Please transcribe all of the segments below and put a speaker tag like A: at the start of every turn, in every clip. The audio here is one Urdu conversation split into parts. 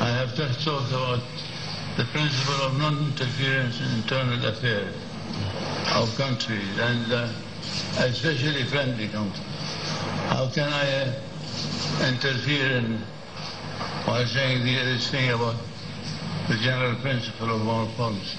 A: I have just talked about the principle of non-interference in internal affairs of countries, and especially friendly countries. How can I interfere in while saying this thing about the general principle of world policy?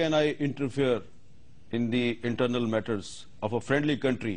B: can I interfere in the internal matters of a friendly country?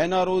B: NRO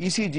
B: ECG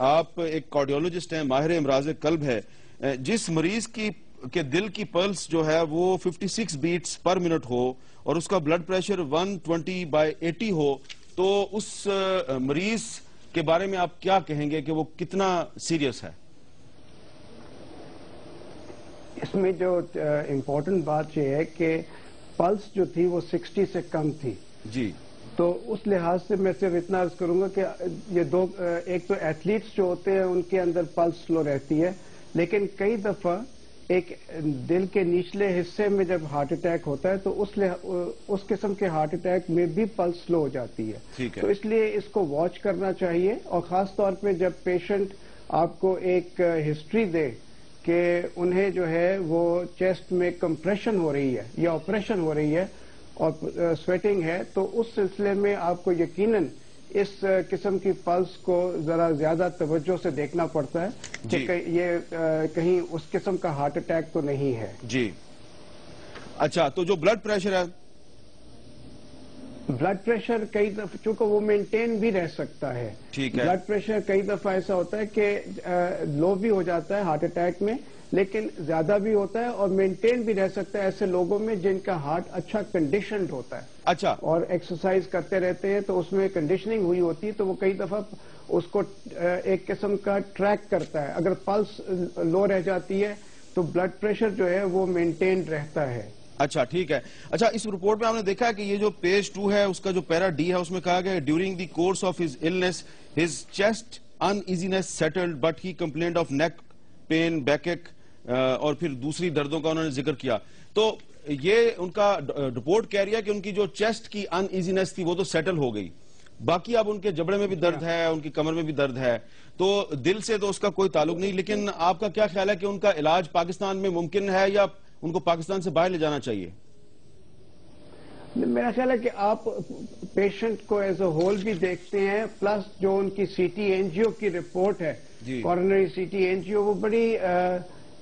B: آپ ایک کارڈیولوجسٹ ہیں، ماہر امراض قلب ہے. جس مریض کے دل کی پلس جو ہے وہ 56 بیٹس پر منٹ ہو اور اس کا بلڈ پریشر 120/80 ہو، تو اس مریض کے بارے میں آپ کیا کہیں گے کہ وہ کتنا سیریس ہے؟
C: اس میں جو امپورٹنٹ بات یہ ہے کہ پلس جو تھی وہ 60 سے کم تھی.
B: جی.
C: تو اس لحاظ سے میں صرف اتنا عرض کروں گا کہ یہ ایک تو ایتھلیٹس جو ہوتے ہیں ان کے اندر پلس سلو رہتی ہے، لیکن کئی دفعہ ایک دل کے نچلے حصے میں جب ہارٹ اٹیک ہوتا ہے تو اس قسم کے ہارٹ اٹیک میں بھی پلس سلو ہو جاتی ہے. تو اس لیے اس کو واچ کرنا چاہیے، اور خاص طور پہ جب پیشنٹ آپ کو ایک ہسٹری دے کہ انہیں جو ہے وہ چیسٹ میں کمپریشن ہو رہی ہے یا آپریشن ہو رہی ہے اور سویٹنگ ہے، تو اس سلسلے میں آپ کو یقیناً اس قسم کی پلس کو ذرا زیادہ توجہ سے دیکھنا پڑتا ہے کہ یہ کہیں اس قسم کا ہارٹ اٹیک تو نہیں ہے.
B: جی. اچھا، تو جو بلڈ پریشر ہے،
C: بلڈ پریشر کئی دفعہ چونکہ وہ مینٹین بھی رہ سکتا ہے.
B: ٹھیک ہے.
C: بلڈ پریشر کئی دفعہ ایسا ہوتا ہے کہ لو بھی ہو جاتا ہے ہارٹ اٹیک میں، لیکن زیادہ بھی ہوتا ہے اور مینٹین بھی رہ سکتا ہے ایسے لوگوں میں جن کا ہارٹ اچھا کنڈیشنڈ ہوتا ہے.
B: اچھا. اور
C: ایکسرسائز کرتے رہتے ہیں تو اس میں کنڈیشننگ ہوئی ہوتی ہے، تو وہ کئی دفعہ اس کو ایک قسم کا ٹریک کرتا ہے. اگر پلس لو رہ جاتی ہے تو بلڈ پریشر جو ہے وہ مینٹین رہتا ہے.
B: اچھا، ٹھیک ہے. اچھا، اس رپورٹ میں ہم نے دیکھا کہ یہ جو پیج 2 ہے اس کا جو پیرا ڈی ہے اس میں کہا گیا ہے during the course of his illness his chest uneasiness settled but he complained of neck pain, back ache اور پھر دوسری دردوں کا انہوں نے ذکر کیا. تو یہ ان کا رپورٹ کہہ رہی ہے کہ ان کی جو چیسٹ کی ان ایزینس تھی وہ تو سیٹل ہو گئی، باقی اب ان کے جبڑے میں بھی درد ہے، ان کی کمر میں بھی درد ہے، تو دل سے تو اس کا کوئی تعلق نہیں. لیکن آپ کا کیا خیال ہے کہ ان کا علاج پاکستان میں ممکن ہے یا ان کو پاکستان سے باہر لے جانا چاہیے؟
C: میرا خیال ہے کہ آپ پیشنٹ کو ایز اے ہول بھی دیکھتے ہیں، پلس جو ان کی سی ٹی این جی او کی رپورٹ ہے، coronary C T N G O, وہ بڑی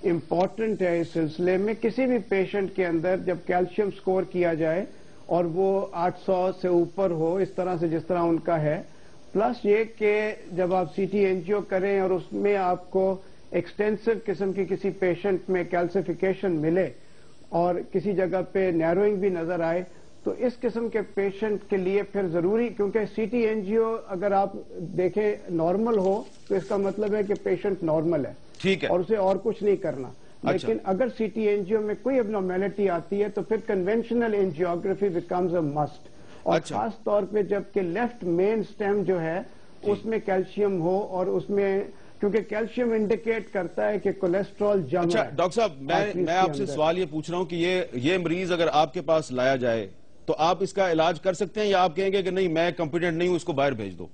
C: امپورٹنٹ ہے اس سلسلے میں. کسی بھی پیشنٹ کے اندر جب کیلشیم سکور کیا جائے اور وہ 800 سے اوپر ہو، اس طرح سے جس طرح ان کا ہے، پلس یہ کہ جب آپ سی ٹی این جی او کریں اور اس میں آپ کو ایکسٹینسو قسم کی کسی پیشنٹ میں کیلسیفیکیشن ملے اور کسی جگہ پہ نیروئنگ بھی نظر آئے، تو اس قسم کے پیشنٹ کے لیے پھر ضروری، کیونکہ سی ٹی این جی او اگر آپ دیکھیں نارمل ہو تو اس کا مطلب ہے کہ پیشنٹ نارمل ہے،
B: ٹھیک ہے،
C: اور اسے اور کچھ نہیں کرنا. لیکن اگر سی ٹی این جی او میں کوئی ابنارمیلٹی آتی ہے تو پھر conventional angiography becomes a must. اور خاص طور پہ جب کہ لیفٹ مین سٹیم جو ہے اس میں کیلشیم ہو، اور اس میں کیونکہ کیلشیم انڈیکیٹ کرتا ہے کہ کولیسٹرول جم ہے.
B: اچھا ڈاکٹر صاحب، میں آپ سے سوال یہ پوچھ رہا ہوں کہ یہ مریض اگر آپ کے پاس لایا جائے تو آپ اس کا علاج کر سکتے ہیں یا آپ کہیں گے کہ نہیں میں کمپیٹنٹ نہیں ہوں، اس کو باہر بھیج دو؟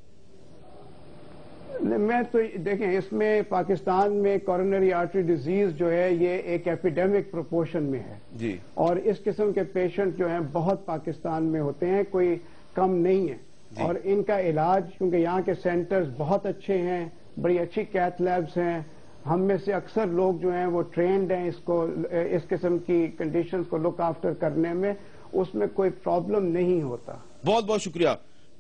C: میں تو دیکھیں اس میں پاکستان میں کورونری آرٹری ڈیزیز جو ہے یہ ایک ایپیڈیمک پروپورشن میں ہے
B: جی،
C: اور اس قسم کے پیشنٹ جو ہیں بہت پاکستان میں ہوتے ہیں، کوئی کم نہیں ہے. اور ان کا علاج کیونکہ یہاں کے سینٹرز بہت اچھے ہیں، بڑی اچھی کیتھ لیبز ہیں، ہم میں سے اکثر لوگ جو ہیں وہ ٹرینڈ ہیں اس قسم کی کنڈیشنز کو لک آفٹر کرنے میں، اس میں کوئی پرابلم نہیں ہوتا.
B: بہت بہت شکریہ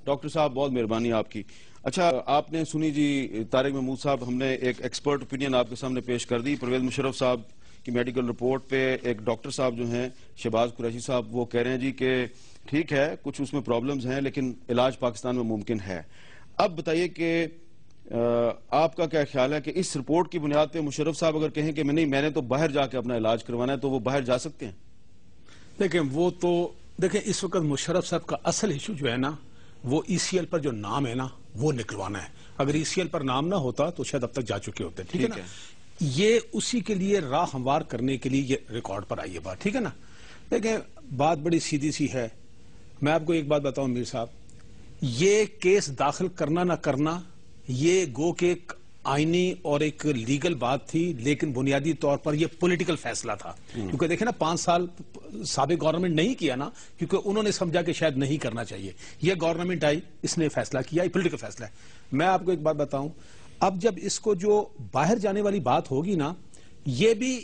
B: ڈاکٹر صاحب، بہت مہربانی آپ کی. اچھا، آپ نے سنی جی طارق محمود صاحب، ہم نے ایک ایکسپرٹ اوپینین آپ کے سامنے پیش کر دی. پرویز مشرف صاحب کی میڈیکل رپورٹ پہ ایک ڈاکٹر صاحب جو ہیں شہباز قریشی صاحب، وہ کہہ رہے ہیں جی کہ ٹھیک ہے کچھ اس میں پرابلمز ہیں لیکن علاج پاکستان میں ممکن ہے. اب بتائیے کہ آپ کا کیا خیال ہے کہ اس رپورٹ کی بنیاد پہ مشرف صاحب اگر کہیں کہ میں نے تو باہر جا کے اپنا علاج کروانا ہے، تو وہ باہر جا سکتے ہیں؟
D: دیکھیں اس وقت مشرف صاحب کا اصل ایشو جو ہے نا وہ ای سی ایل پر جو نام ہے نا وہ نکلوانا ہے. اگر ای سی ایل پر نام نہ ہوتا تو شاید اب تک جا چکے ہوتے. ٹھیک ہے نا، یہ اسی کے لیے راہ ہموار کرنے کے لیے یہ ریکارڈ پر آئی ہے بات. ٹھیک ہے نا، دیکھیں بات بڑی سیدھی سی ہے. میں آپ کو ایک بات بتاؤں میر صاحب، یہ کیس داخل کرنا نہ کرنا یہ گو کہ ایک آئینی اور ایک لیگل بات تھی، لیکن بنیادی طور پر یہ پولیٹیکل فیصلہ تھا. کیونکہ دیکھیں نا 5 سال سابق گورنمنٹ نہیں کیا نا، کیونکہ انہوں نے سمجھا کہ شاید نہیں کرنا چاہیے. یہ گورنمنٹ آئی، اس نے فیصلہ کیا، یہ پولیٹیکل فیصلہ ہے. میں آپ کو ایک بات بتاؤں، اب جب اس کو جو باہر جانے والی بات ہوگی نا، یہ بھی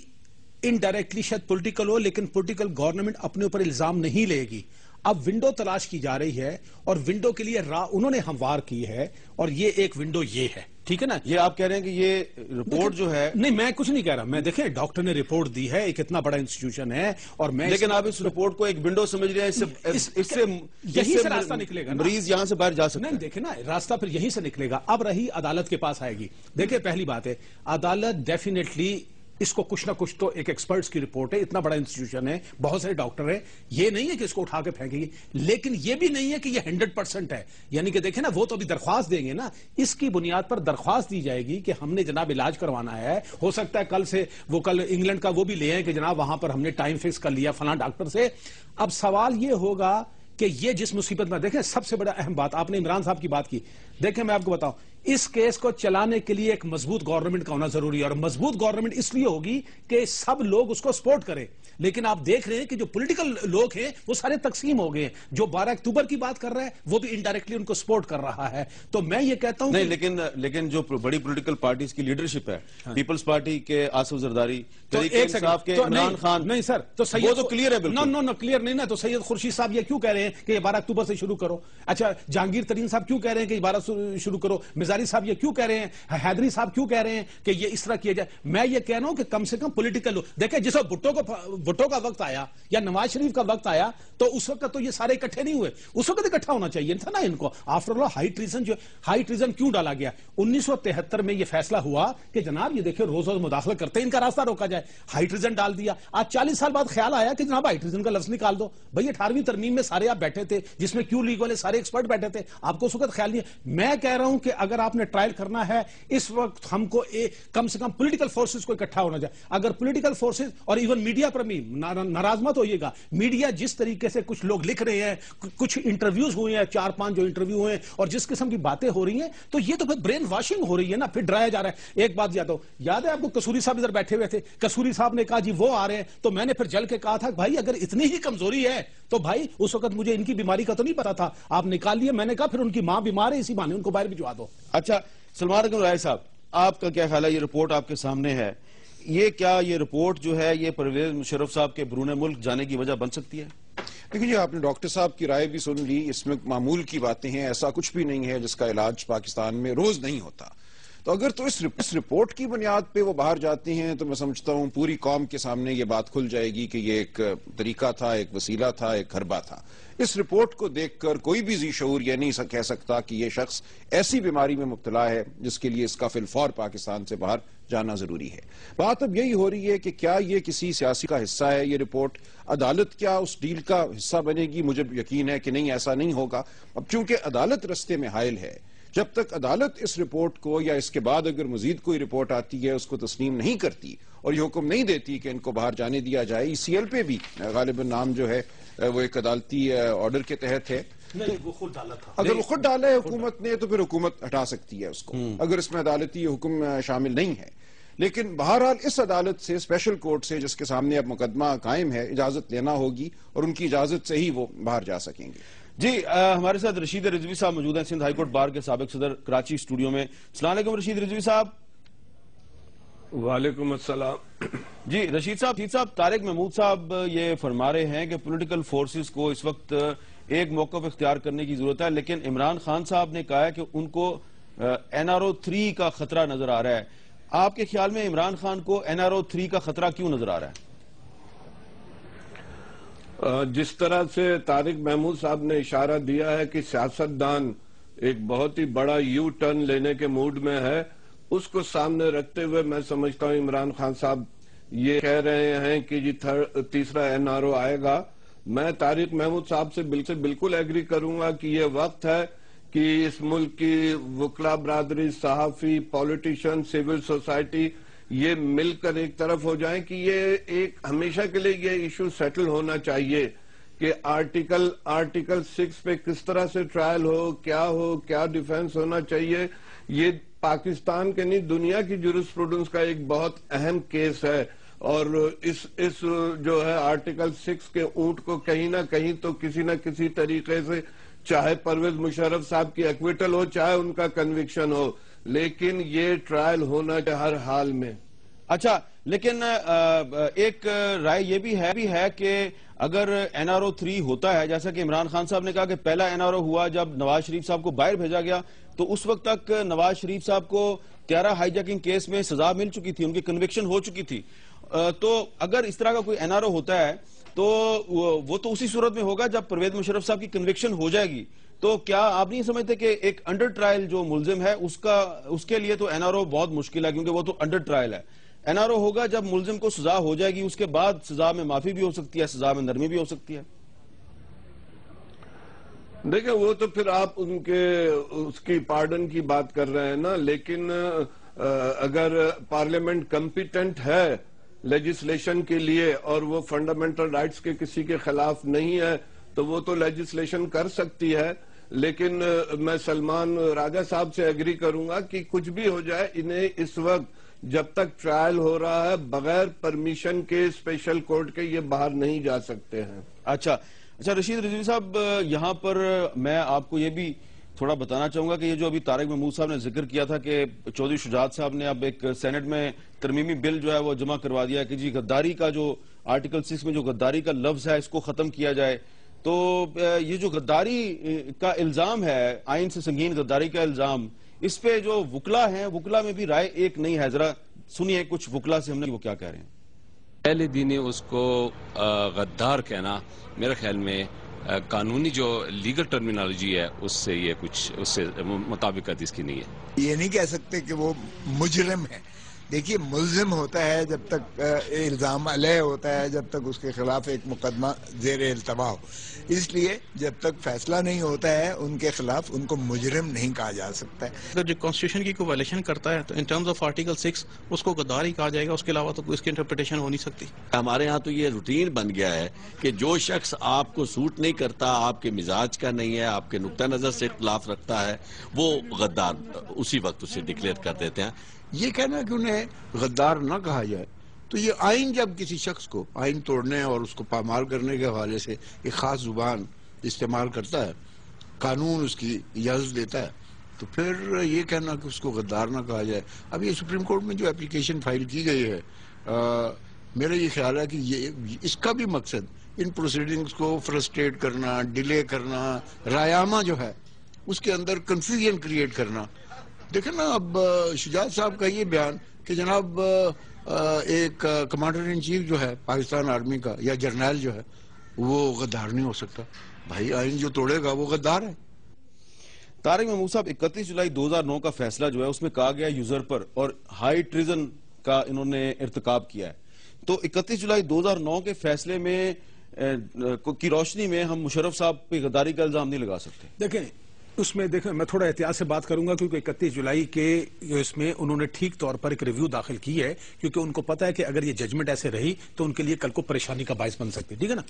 D: انڈائریکٹلی شاید پولیٹیکل ہو، لیکن پولیٹیکل گورنمنٹ اپنے اوپر الزام نہیں لے گی. اب ونڈو تلاش کی جا رہی ہے اور ونڈو کے لیے راہ انہوں نے ہموار کی ہے، اور یہ ایک ونڈو یہ ہے. ٹھیک ہے نا.
B: یہ آپ کہہ رہے ہیں کہ یہ رپورٹ جو ہے,
D: نہیں میں کچھ نہیں کہہ رہا, میں دیکھیں ڈاکٹر نے رپورٹ دی ہے, ایک اتنا بڑا انسٹیٹیوشن ہے, اور میں
B: لیکن آپ اس رپورٹ کو ایک ونڈو سمجھ رہے ہیں,
D: یہیں سے راستہ نکلے گا,
B: مریض یہاں سے باہر جا سکتا ہے.
D: نہیں دیکھیں نا, راستہ پھر یہیں سے نکلے گا. اب رہی عدالت کے پاس آئے گی. دیکھیں پہلی بات ہے, عدالت ڈیفینیٹلی اس کو کچھ نہ کچھ تو ایک ایکسپرٹس کی رپورٹ ہے, اتنا بڑا انسٹیٹیوشن ہے, بہت سارے ڈاکٹر ہیں, یہ نہیں ہے کہ اس کو اٹھا کے پھینکے گی, لیکن یہ بھی نہیں ہے کہ یہ 100% ہے. یعنی کہ دیکھیں نا, وہ تو ابھی درخواست دیں گے نا, اس کی بنیاد پر درخواست دی جائے گی کہ ہم نے جناب علاج کروانا ہے, ہو سکتا ہے کل سے وہ کل انگلینڈ کا وہ بھی لے آئیں کہ جناب وہاں پر ہم نے ٹائم فکس کر لیا فلاں ڈاکٹر سے. اب سوال یہ ہوگا کہ یہ جس مصیبت میں, دیکھیں سب سے بڑا اہم بات, آپ نے عمران صاحب کی بات کی, دیکھیں میں آپ کو بتاؤں, اس کیس کو چلانے کے لیے ایک مضبوط گورنمنٹ کا ہونا ضروری ہے, اور مضبوط گورنمنٹ اس لیے ہوگی کہ سب لوگ اس کو سپورٹ کریں. لیکن آپ دیکھ رہے ہیں کہ جو پولیٹیکل لوگ ہیں وہ سارے تقسیم ہو گئے ہیں. جو 12 اکتوبر کی بات کر رہا ہے وہ بھی انڈائریکٹلی ان کو سپورٹ کر رہا ہے. تو میں یہ کہتا ہوں
B: نہیں, لیکن جو بڑی پولیٹیکل پارٹیز کی لیڈرشپ ہے, پیپلز پارٹی کے آصف زرداری, تحریک انصاف کے عمران خان,
D: نہیں سر, تو
B: وہ تو کلیئر ہے بالکل.
D: نو کلیئر نہیں نا. تو سید خورشید صاحب یہ کیوں کہہ رہے ہیں کہ یہ 12 اکتوبر سے شروع کرو؟ اچھا جہانگیر ترین صاحب کیوں کہہ رہے ہیں کہ 12 شروع کرو؟ مزاری صاحب یہ کیوں کہہ رہے ہیں, حیدری صاحب کیوں کہہ رہے ہیں کہ یہ اس طرح کیا جائے؟ میں یہ کہہ رہا ہوں کہ کم سے کم پولیٹیکل دیکھیں, جس وقت بھٹو کا وقت آیا یا نواز شریف کا وقت آیا تو اس وقت تو یہ سارے اکٹھے نہیں ہوئے, اس وقت اکٹھا ہونا چاہیے تھا نا ان کو. آفٹر آل ہائی ٹریزن کیوں ڈالا گیا؟ 1973 میں یہ فیصلہ ہوا کہ جناب یہ دیکھیں روز روز مداخلت کرتے ہیں, ان کا راستہ روکا جائے, ہائی ٹریزن ڈال دیا. آج 40 سال بعد خیال آیا کہ جناب ہائی ٹریزن کا لفظ نکال دو. بھائی 18ویں ترمیم میں سارے آپ بیٹھے تھے, جس میں کیو لیگ والے سارے ایکسپرٹ بیٹھے تھے, آپ کو اس وقت خیال نہیں ہے. میں کہہ رہا ہوں کہ اگر آپ نے ٹرائل کرنا ہے اس وقت ہم کو کم سے کم پولیٹیکل فورسز کو اکٹھا ہونا چاہیے. اگر پولیٹیکل فورسز اور ایون میڈیا پر بھی ناراض مت ہوئیے گا, میڈیا جس طریقے سے کچھ لوگ لکھ رہے ہیں, کچھ انٹرویوز ہوئے ہیں, 4-5 جو انٹرویو ہوئے ہیں, اور جس قسم کی باتیں ہو رہی ہیں, تو یہ تو پھر برین واشنگ ہو رہی ہے نا, پھر ڈرایا جا رہا ہے. ایک بات یاد ہے آپ کو, کسوری صاحب ادھر بیٹھے ہوئے تھے, کسوری صاحب نے کہا جی وہ آ رہے ہیں, تو میں نے پھر جل کے کہا تھا بھائی اگر اتنی ہی کمزوری ہے تو بھائی اس وقت مجھے ان کی بیماری کا تو نہیں پتا تھا, آپ نکال لیے. میں نے کہا پھر ان کی ماں بیمار ہے, اسی بہانے ان کو باہر بھجوا دو.
B: اچھا سلمان اکرم رائے صاحب, آپ کا کیا خیال ہے؟ یہ رپورٹ آپ کے سامنے ہے, یہ رپورٹ جو ہے یہ پرویز مشرف صاحب کے بیرون ملک جانے کی وجہ بن سکتی ہے؟
E: دیکھیں جی, آپ نے ڈاکٹر صاحب کی رائے بھی سن لی, اس میں معمول کی باتیں ہیں, ایسا کچھ بھی نہیں ہے جس کا علاج پاکستان میں روز نہیں ہوتا. تو اگر تو اس رپورٹ کی بنیاد پہ وہ باہر جاتے ہیں تو میں سمجھتا ہوں پوری قوم کے سامنے یہ بات کھل جائے گی کہ یہ ایک طریقہ تھا, ایک وسیلہ تھا, ایک حربہ تھا. اس رپورٹ کو دیکھ کر کوئی بھی ذی شعور یہ نہیں کہہ سکتا کہ یہ شخص ایسی بیماری میں مبتلا ہے جس کے لیے اس کا فی الفور پاکستان سے باہر جانا ضروری ہے. بات اب یہی ہو رہی ہے کہ کیا یہ کسی سیاسی کا حصہ ہے یہ رپورٹ؟ عدالت کیا اس ڈیل کا حصہ بنے گی؟ مجھے یقین ہے کہ نہیں, ایسا نہیں ہوگا. اب چونکہ عدالت رستے میں حائل ہے, جب تک عدالت اس رپورٹ کو یا اس کے بعد اگر مزید کوئی رپورٹ آتی ہے اس کو تسلیم نہیں کرتی اور یہ حکم نہیں دیتی کہ ان کو باہر جانے دیا جائے, ECL پہ بھی غالباً نام جو ہے وہ ایک عدالتی آرڈر کے تحت ہے,
D: وہ خود ڈالا تھا.
E: اگر وہ خود ڈالا ہے حکومت نے تو پھر حکومت ہٹا سکتی ہے اس کو, اگر اس میں عدالتی حکم شامل نہیں ہے. لیکن بہرحال اس عدالت سے, اسپیشل کورٹ سے جس کے سامنے اب مقدمہ قائم ہے, اجازت لینا ہوگی اور ان کی اجازت سے ہی وہ باہر جا سکیں گے.
B: جی ہمارے ساتھ رشید رضوی صاحب موجود ہیں, سندھ ہائی کورٹ بار کے سابق صدر, کراچی اسٹوڈیو میں. السلام علیکم رشید رضوی صاحب.
F: وعلیکم السلام.
B: جی رشید صاحب, طارق محمود صاحب یہ فرما رہے ہیں کہ پولیٹیکل فورسز کو اس وقت ایک موقف اختیار کرنے کی ضرورت ہے, لیکن عمران خان صاحب نے کہا ہے کہ ان کو NRO 3 کا خطرہ نظر آ رہا ہے. آپ کے خیال میں عمران خان کو NRO 3 کا خطرہ کیوں نظر آ رہا ہے؟
F: جس طرح سے طارق محمود صاحب نے اشارہ دیا ہے کہ سیاستدان ایک بہت ہی بڑا یو ٹرن لینے کے موڈ میں ہے, اس کو سامنے رکھتے ہوئے میں سمجھتا ہوں عمران خان صاحب یہ کہہ رہے ہیں کہ جی تیسرا NRO آئے گا. میں طارق محمود صاحب سے بالکل ایگری کروں گا کہ یہ وقت ہے کہ اس ملک کی وکلا برادری, صحافی, پولیٹیشین, سول سوسائٹی یہ مل کر ایک طرف ہو جائیں کہ یہ ایک ہمیشہ کے لیے یہ ایشو سیٹل ہونا چاہیے کہ آرٹیکل 6 پہ کس طرح سے ٹرائل ہو, کیا ڈیفینس ہونا چاہیے. یہ پاکستان کے نہیں دنیا کی جورسپروڈنس کا ایک بہت اہم کیس ہے, اور اس جو ہے آرٹیکل 6 کے اونٹ کو کہیں نہ کہیں تو کسی نہ کسی طریقے سے, چاہے پرویز مشرف صاحب کی ایکویٹل ہو چاہے ان کا کنوکشن ہو, لیکن یہ ٹرائل ہونا ہر حال میں.
B: اچھا، لیکن ایک رائے یہ بھی ہے کہ اگر NRO 3 ہوتا ہے، جیسا کہ عمران خان صاحب نے کہا کہ پہلا NRO ہوا جب نواز شریف صاحب کو باہر بھیجا گیا، تو اس وقت تک نواز شریف صاحب کو طیارہ ہائی جیکنگ کیس میں سزا مل چکی تھی، ان کی کنوکشن ہو چکی تھی. تو اگر اس طرح کا کوئی NRO ہوتا ہے تو وہ تو اسی صورت میں ہوگا جب پرویز مشرف صاحب کی کنوکشن ہو جائے گی. تو کیا آپ نہیں سمجھتے کہ ایک انڈر ٹرائل جو ملزم ہے اس کے لیے تو NRO بہت مشکل ہے، کیونکہ وہ تو انڈر ٹرائل ہے. NRO ہوگا جب ملزم کو سزا ہو جائے گی، اس کے بعد سزا میں معافی بھی ہو سکتی ہے، سزا میں نرمی بھی ہو سکتی ہے.
F: دیکھیں وہ تو پھر آپ اس کی پارڈن کی بات کر رہے ہیں نا، لیکن اگر پارلیمنٹ کمپیٹنٹ ہے لیجسلیشن کے لیے اور وہ فنڈامنٹل رائٹس کے کسی کے خلاف نہیں ہے تو وہ تو لیجسلیشن کر سکتی ہے. لیکن میں سلمان راجہ صاحب سے ایگری کروں گا کہ کچھ بھی ہو جائے، انہیں اس وقت جب تک ٹرائل ہو رہا ہے بغیر پرمیشن کے اسپیشل کورٹ کے یہ باہر نہیں جا سکتے ہیں.
B: اچھا رشید رضوی صاحب، یہاں پر میں آپ کو یہ بھی تھوڑا بتانا چاہوں گا کہ یہ جو ابھی طارق محمود صاحب نے ذکر کیا تھا کہ چودھری شجاعت صاحب نے اب ایک سینٹ میں ترمیمی بل جو ہے وہ جمع کروا دیا کہ جی غداری کا جو آرٹیکل 6 میں جو غداری کا لفظ ہے اس کو ختم کیا جائے. تو یہ جو غداری کا الزام ہے، آئین سے سنگین غداری کا الزام، اس پہ جو وکلا ہیں، وکلا میں بھی رائے ایک نہیں ہے. ذرا سنیے کچھ وکلا سے ہم نے وہ کیا کہہ رہے ہیں.
G: پہلے دن اس کو غدار کہنا میرے خیال میں قانونی جو لیگل ٹرمینالوجی ہے اس سے مطابقت اس کی نہیں ہے.
H: یہ نہیں کہہ سکتے کہ وہ مجرم ہے. دیکھیے ملزم ہوتا ہے جب تک الزام علیہ ہوتا ہے، جب تک اس کے خلاف ایک مقدمہ زیر التوا ہو. اس لیے جب تک فیصلہ نہیں ہوتا ہے ان کے خلاف ان کو مجرم نہیں کہا جا سکتا ہے.
I: اگر جو کانسٹیٹیوشن کی کوئی وائلیشن کرتا ہے تو ان ٹرمز آف آرٹیکل 6 اس کو غدار ہی کہا جائے گا، اس کے علاوہ تو کوئی اس کی انٹرپریٹیشن ہو نہیں سکتی.
J: ہمارے ہاں تو یہ روٹین بن گیا ہے کہ جو شخص آپ کو سوٹ نہیں کرتا، آپ کے مزاج کا نہیں ہے، آپ کے نقطہ نظر سے اختلاف رکھتا ہے، وہ غدار اسی وقت اسے ڈکلیئر کر دیتے ہیں.
K: یہ کہنا کہ انہیں غدار نہ کہا جائے تو یہ آئین جب کسی شخص کو آئین توڑنے اور اس کو پامال کرنے کے حوالے سے ایک خاص زبان استعمال کرتا ہے، قانون اس کی اجازت دیتا ہے، تو پھر یہ کہنا کہ اس کو غدار نہ کہا جائے. اب یہ سپریم کورٹ میں جو اپلیکیشن فائل کی گئی ہے، میرا یہ خیال ہے کہ اس کا بھی مقصد ان پروسیڈنگز کو فرسٹریٹ کرنا، ڈیلے کرنا، رایامہ جو ہے اس کے اندر کنفیوژن کریٹ کرنا. دیکھیں نا، اب شجاعت صاحب کا یہ بیان کہ جناب ایک کمانڈر ان چیف جو ہے پاکستان آرمی کا یا جرنیل جو ہے وہ غدار نہیں ہو سکتا. بھائی آئین جو توڑے گا وہ غدار ہے.
B: طارق محمود صاحب، 31 جولائی 2009 کا فیصلہ جو ہے اس میں کہا گیا یوزر پر اور ہائی ٹریزن کا انہوں نے ارتکاب کیا ہے. تو 31 جولائی 2009 کے فیصلے میں کی روشنی میں ہم مشرف صاحب پہ غداری کا الزام نہیں لگا سکتے.
D: دیکھیں اس میں میں تھوڑا احتیاط سے بات کروں گا کیونکہ 31 جولائی کے اس میں انہوں نے ٹھیک طور پر ایک ریویو داخل کی ہے، کیونکہ ان کو پتا ہے کہ اگر یہ ججمنٹ ایسے رہی تو ان کے لیے کل کو پریشانی کا باعث بن سکتی ہے. ٹھیک ہے نا.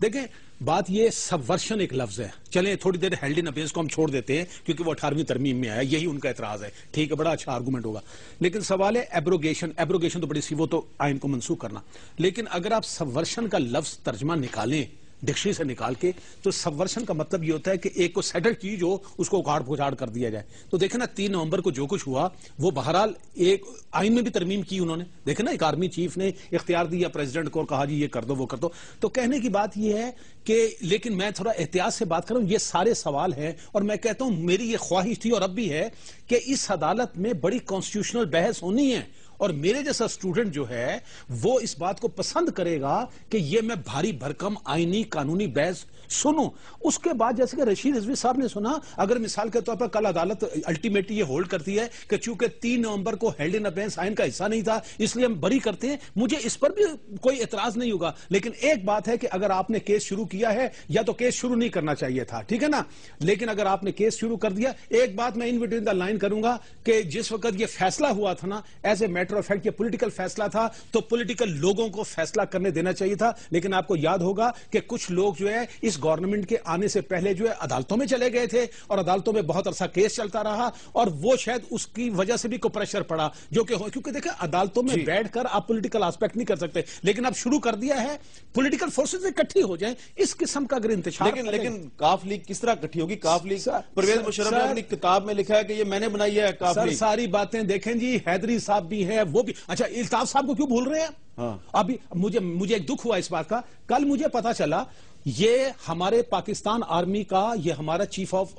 D: دیکھیں بات یہ سبورشن ایک لفظ ہے. چلیں تھوڑی دیر ہیلڈ ان ابیئنس کو ہم چھوڑ دیتے ہیں کیونکہ وہ 18ویں ترمیم میں آیا، یہی ان کا اعتراض ہے. ٹھیک ہے، بڑا اچھا آرگومنٹ ہوگا. لیکن سوال ہے ایبروگیشن تو بڑی سی، وہ تو آئین کو منسوخ کرنا. لیکن اگر آپ سبورشن کا لفظ ترجمہ نکالیں ڈکشنری سے نکال کے تو سبورشن کا مطلب یہ ہوتا ہے کہ ایک کو سیٹل چیز ہو اس کو اکھاڑ پھوچھاڑ کر دیا جائے. تو دیکھیں نا 3 نومبر کو جو کچھ ہوا وہ بہرحال ایک آئین میں بھی ترمیم کی انہوں نے. دیکھیں نا ایک آرمی چیف نے اختیار دیا پریزیڈنٹ کو اور کہا جی یہ کر دو وہ کر دو. تو کہنے کی بات یہ ہے کہ لیکن میں تھوڑا احتیاط سے بات کر رہا ہوں. یہ سارے سوال ہیں اور میں کہتا ہوں میری یہ خواہش تھی اور اب بھی ہے کہ اس عدالت میں بڑی کانسٹیٹیوشنل بحث ہونی ہے اور میرے جیسا اسٹوڈنٹ جو ہے وہ اس بات کو پسند کرے گا کہ یہ میں بھاری بھرکم آئینی قانونی بحث سنوں. اس کے بعد جیسے کہ رشید رضوی صاحب نے سنا، اگر مثال کے طور پر کل عدالت الٹیمیٹلی یہ ہولڈ کرتی ہے کہ چونکہ 3 نومبر کو ہیلڈ ان ابیئنس آئین کا حصہ نہیں تھا اس لیے ہم بری کرتے ہیں، مجھے اس پر بھی کوئی اعتراض نہیں ہوگا. لیکن ایک بات ہے کہ اگر آپ نے کیس شروع کیا ہے یا تو کیس شروع نہیں کرنا چاہیے تھا. ٹھیک ہے نا. لیکن اگر آپ نے کیس شروع کر دیا، ایک بات میں ان بٹوین دا لائن کروں گا کہ جس وقت یہ فیصلہ ہوا تھا نا as a matter of fact یہ پولیٹیکل فیصلہ تھا تو پولیٹیکل لوگوں کو فیصلہ کرنے دینا چاہیے تھا. لیکن آپ کو یاد ہوگا کہ کچھ لوگ جو ہے اس گورنمنٹ کے آنے سے پہلے جو ہے عدالتوں میں چلے گئے تھے اور عدالتوں میں بہت عرصہ کیس چلتا رہا اور وہ شاید اس کی وجہ سے بھی کوئی پریشر پڑا جو کہ کیونکہ دیکھیں عدالتوں میں بیٹھ کر آپ پولیٹیکل آسپیکٹ نہیں کر سکتے. لیکن اب شروع کر دیا ہے پولیٹیکل فورسز اکٹھی ہو جائیں اس قسم کا اگر انتشار.
B: لیکن کاف لیگ کس طرح اکٹھی ہوگی؟ کاف لیگ پرویز مشرف نے اپنی کتاب میں لکھا ہے کہ یہ میں نے بنائی ہے
D: سر ساری باتیں دیکھیں جی، حیدری صاحب بھی ہے، وہ بھی. اچھا الطاف صاحب کو کیوں بھول رہے ہیں؟ ابھی مجھے ایک دکھ ہوا اس بات کا. کل مجھے پتا چلا یہ ہمارے پاکستان آرمی کا یہ ہمارا چیف آف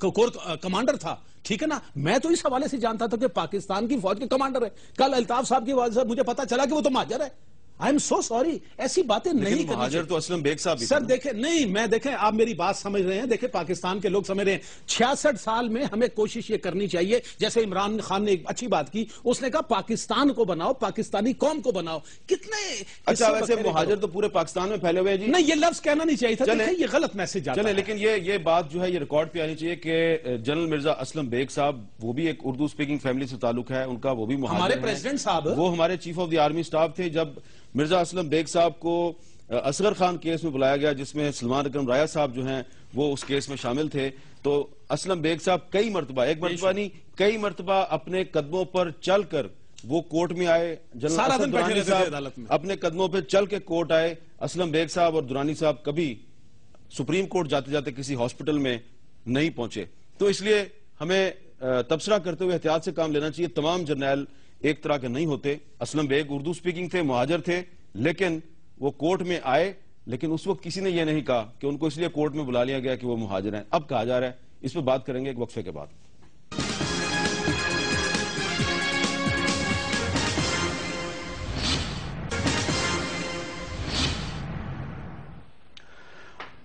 D: کور کمانڈر تھا، ٹھیک ہے نا. میں تو اس حوالے سے جانتا تھا کہ پاکستان کی فوج کے کمانڈر ہے. کل الطاف صاحب کی وجہ سے مجھے پتا چلا کہ وہ تو مہاجر ہے. آئی ایم سو سوری، ایسی باتیں نہیں کرنی.
B: مہاجر تو اسلم بیگ صاحب
D: سر دیکھیں، نہیں میں دیکھیں آپ میری بات سمجھ رہے ہیں. دیکھیں پاکستان کے لوگ سمجھ رہے ہیں 66 سال میں ہمیں کوشش یہ کرنی چاہیے، جیسے عمران خان نے ایک اچھی بات کی، اس نے کہا پاکستان کو بناؤ، پاکستانی قوم کو بناؤ. کتنے
B: اچھا ویسے مہاجر تو پورے پاکستان میں پھیلے ہوئے ہیں جی.
D: نہیں یہ لفظ کہنا نہیں چاہیے تھا، دیکھیں یہ غلط میسج آتا ہے.
B: لیکن یہ بات جو ہے یہ ریکارڈ پہ آنی چاہیے کہ جنرل مرزا اسلم بیگ صاحب وہ بھی ایک اردو سپیکنگ فیملی سے تعلق ہے ان کا، وہ بھی مہاجر ہیں.
D: ہمارے پریزیڈنٹ صاحب
B: وہ ہمارے chief of the army staff تھے جب مرزا اسلم بیگ صاحب کو اصغر خان کیس میں بلایا گیا، جس میں سلمان اکرم رایا صاحب جو ہیں وہ اس کیس میں شامل تھے. تو اسلم بیگ صاحب کئی مرتبہ، ایک مرتبہ نہیں کئی مرتبہ اپنے قدموں پر چل کر وہ کورٹ میں آئے. جنرل اسد درانی صاحب اپنے قدموں پہ چل کے کورٹ آئے. اسلم بیگ صاحب اور درانی صاحب کبھی سپریم کورٹ جاتے جاتے کسی ہاسپٹل میں نہیں پہنچے. تو اس لیے ہمیں تبصرہ کرتے ہوئے احتیاط سے کام لینا چاہیے. تمام جرنیل ایک طرح کے نہیں ہوتے. اسلم بیگ اردو سپیکنگ تھے، مہاجر تھے، لیکن وہ کورٹ میں آئے، لیکن اس وقت کسی نے یہ نہیں کہا کہ ان کو اس لیے کورٹ میں بلا لیا گیا کہ وہ مہاجر ہیں. اب کہا جا رہا ہے. اس پہ بات کریں گے ایک وقفے کے بعد.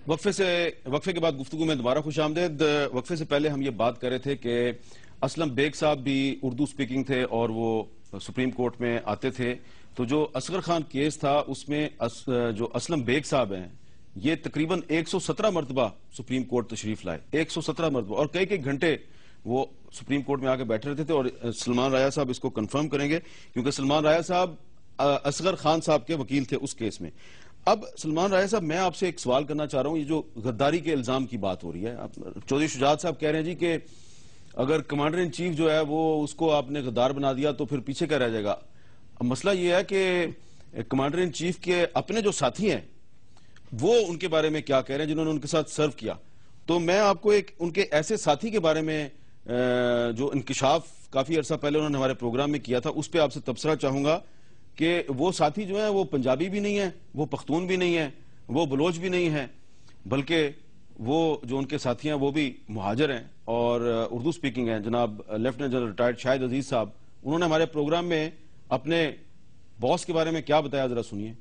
B: وقفے کے بعد گفتگو میں دوبارہ خوش آمدید. وقفے سے پہلے ہم یہ بات کر رہے تھے کہ اسلم بیگ صاحب بھی اردو سپیکنگ تھے اور وہ سپریم کورٹ میں آتے تھے. تو جو اصغر خان کیس تھا اس میں جو اسلم بیگ صاحب ہیں یہ تقریباً 117 مرتبہ سپریم کورٹ تشریف لائے. 117 مرتبہ اور کئی گھنٹے وہ سپریم کورٹ میں آ کے بیٹھے رہتے تھے. اور سلمان رایا صاحب اس کو کنفرم کریں گے کیونکہ سلمان رایا صاحب اصغر خان صاحب کے وکیل تھے اس کیس میں. اب سلمان رایا صاحب میں آپ سے ایک سوال کرنا چاہ رہا ہوں. یہ جو غداری کے الزام کی بات ہو رہی ہے، چودھری شجاعت صاحب کہہ رہے ہیں جی کہ اگر کمانڈر ان چیف جو ہے وہ اس کو آپ نے غدار بنا دیا تو پھر پیچھے کیا رہ جائے گا. اب مسئلہ یہ ہے کہ کمانڈر ان چیف کے اپنے جو ساتھی ہیں وہ ان کے بارے میں کیا کہہ رہے ہیں جنہوں نے ان کے ساتھ سرو کیا. تو میں آپ کو ایک ان کے ایسے ساتھی کے بارے میں جو انکشاف کافی عرصہ پہلے انہوں نے ہمارے پروگرام میں کیا تھا اس پہ آپ سے تبصرہ چاہوں گا کہ وہ ساتھی جو ہیں وہ پنجابی بھی نہیں ہیں، وہ پختون بھی نہیں ہیں، وہ بلوچ بھی نہیں ہیں، بلکہ وہ جو ان کے ساتھی ہیں وہ بھی مہاجر ہیں اور اردو سپیکنگ ہیں. جناب لیفٹیننٹ جنرل ریٹائرڈ شاہد عزیز صاحب انہوں نے ہمارے پروگرام میں اپنے باس کے بارے میں کیا بتایا، ذرا سنیے.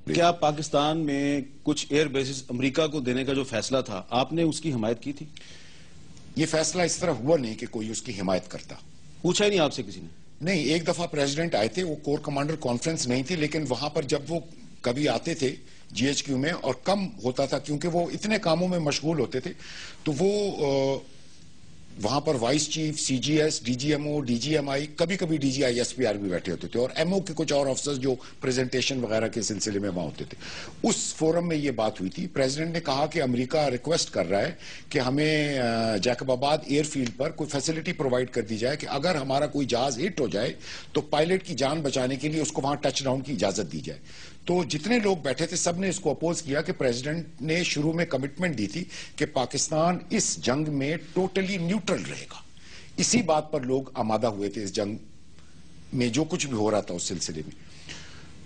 B: کیا پاکستان میں کچھ ایئر بیسز امریکہ کو دینے کا جو فیصلہ تھا آپ نے اس کی حمایت کی تھی؟
L: یہ فیصلہ اس طرح ہوا نہیں کہ کوئی اس کی حمایت کرتا.
B: پوچھا ہی نہیں آپ سے کسی نے؟
L: نہیں، ایک دفعہ پریزیڈنٹ آئے تھے، وہ کور کمانڈر کانفرنس نہیں تھی، لیکن وہاں پر جب وہ کبھی آتے تھے جی ایچ کیو میں اور کم ہوتا تھا کیونکہ وہ اتنے کاموں میں مشغول ہوتے تھے، تو وہ وہاں پر vice chief, C G S, D G M O, D G M I, کبھی کبھی D G I S P R بھی بیٹھے ہوتے تھے اور ایم او کے کچھ اور افسر جو پریزنٹیشن وغیرہ کے سلسلے میں وہاں ہوتے تھے. اس فورم میں یہ بات ہوئی تھی. پریزیڈنٹ نے کہا کہ امریکہ ریکویسٹ کر رہا ہے کہ ہمیں جیکب آباد ایئر فیلڈ پر کوئی فیسلٹی پرووائڈ کر دی جائے کہ اگر ہمارا کوئی جہاز ہٹ ہو جائے تو پائلٹ کی جان بچانے کے لیے اس کو وہاں ٹچ ڈاؤن کی اجازت دی جائے. تو جتنے لوگ بیٹھے تھے سب نے اس کو اپوز کیا کہ پریزیڈنٹ نے شروع میں کمٹمنٹ دی تھی کہ پاکستان اس جنگ میں ٹوٹلی نیوٹرل رہے گا. اسی بات پر لوگ آمادہ ہوئے تھے اس جنگ میں جو کچھ بھی ہو رہا تھا اس سلسلے میں.